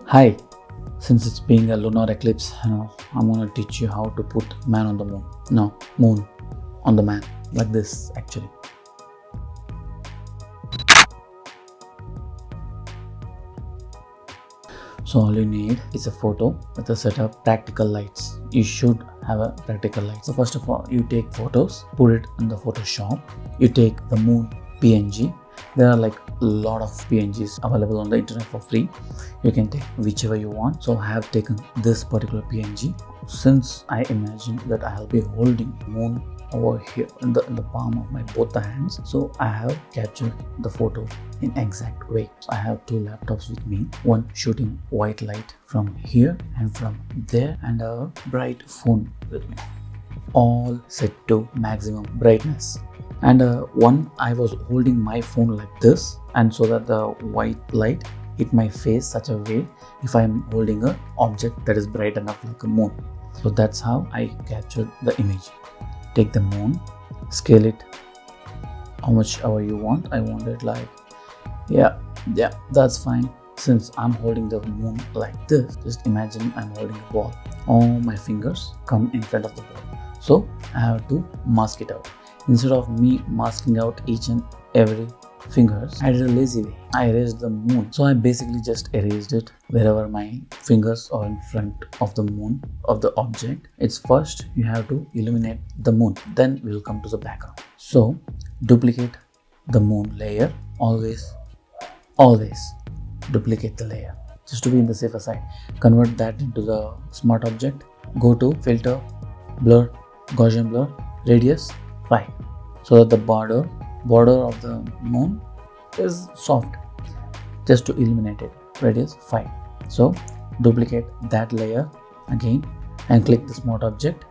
Hi, since it's being a lunar eclipse, I'm gonna teach you how to put man on the moon. No, moon on the man, like this actually. So all you need is a photo with a set of practical lights. You should have a practical light. So first of all, you take photos, put it in the Photoshop. You take the moon PNG. There are like a lot of PNGs available on the internet for free. You can take whichever you want. So I have taken this particular PNG. Since I imagine that I'll be holding moon over here in the palm of my both the hands, so I have captured the photo in exact way. I have two laptops with me, one shooting white light from here and from there, and a bright phone with me, all set to maximum brightness. And one, I was holding my phone like this, and so that the white light hit my face such a way if I am holding a object that is bright enough like a moon. So that's how I captured the image. Take the moon, scale it how much ever you want. I want it like, yeah, that's fine. Since I'm holding the moon like this, just imagine I'm holding a ball. All my fingers come in front of the ball. So I have to mask it out. Instead of me masking out each and every fingers, I did a lazy way. I erased the moon. So I basically just erased it wherever my fingers are in front of the moon of the object. It's first you have to illuminate the moon, then we'll come to the background. So duplicate the moon layer. Always duplicate the layer just to be in the safer side. Convert that into the smart object. Go to filter, blur, Gaussian blur, radius 5, so that the border of the moon is soft, just to illuminate it. Radius 5. So duplicate that layer again and click the smart object,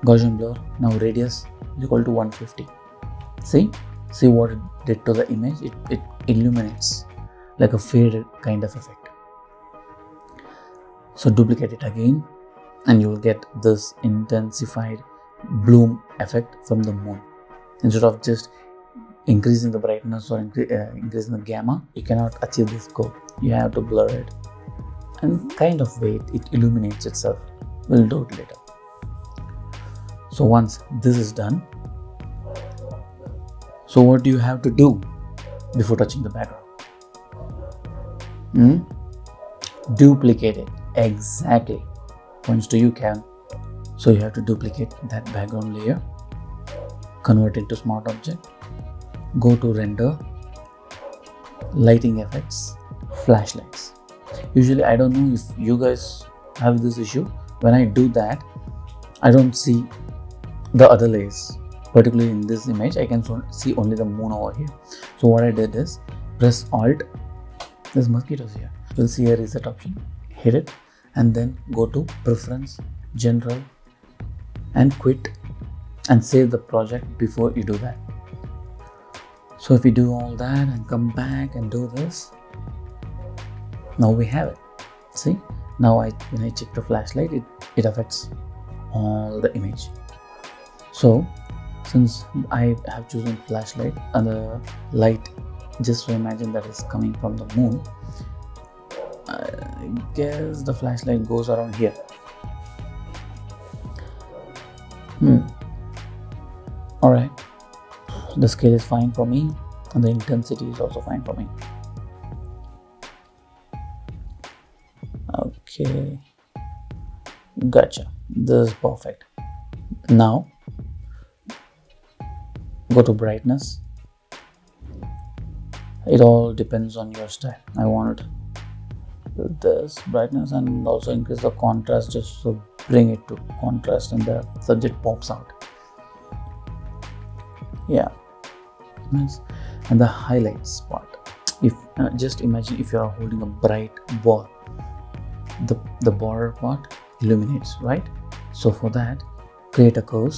Gaussian blur. Now radius is equal to 150. See what it did to the image. It illuminates like a faded kind of effect. So duplicate it again and you will get this intensified bloom effect from the moon. Instead of just increasing the brightness or increasing the gamma, you cannot achieve this goal. You have to blur it and kind of wait it illuminates itself. We'll do it later. So once this is done, so what do you have to do before touching the background? Duplicate it exactly. Points to you, Kevin. So you have to duplicate that background layer, convert it to smart object, go to render, lighting effects, flashlights. Usually I don't know if you guys have this issue. When I do that, I don't see the other layers. Particularly in this image, I can see only the moon over here. So what I did is press Alt. There's mosquitoes here. You'll see a reset option. Hit it and then go to Preference, General, and Quit, and save the project before you do that. So if you do all that and come back and do this, now we have it. See, now when I check the flashlight, it affects all the image. So since I have chosen flashlight and the light, just to imagine that is coming from the moon, I guess the flashlight goes around here. Alright, the scale is fine for me and the intensity is also fine for me. Okay, gotcha. This is perfect. Now go to brightness. It all depends on your style. I want this brightness and also increase the contrast, just to bring it to contrast and the subject pops out. Yeah, nice. And the highlights part, if just imagine if you are holding a bright ball, the border part illuminates, right? So for that, create a curve,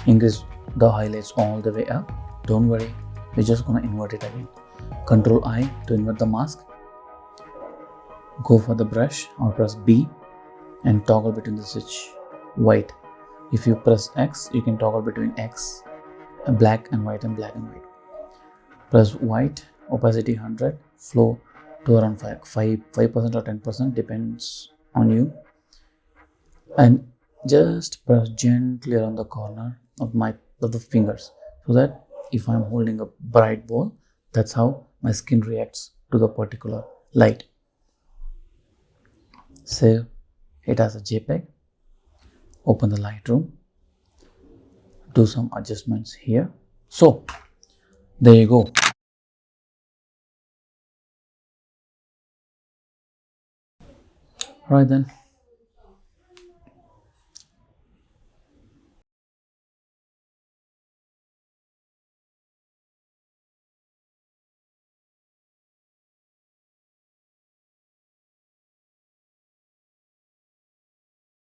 increase the highlights all the way up. Don't worry, we're just gonna invert it again. Control I to invert the mask. Go for the brush or press B and toggle between the switch white. If you press X, you can toggle between X, black and white, and black and white. Press white, opacity 100, flow to around 5% or 10%, depends on you, and just press gently around the corner of the fingers, so that if I'm holding a bright ball, that's how my skin reacts to the particular light. Save it as a JPEG, open the Lightroom, do some adjustments here. So there you go. Right then,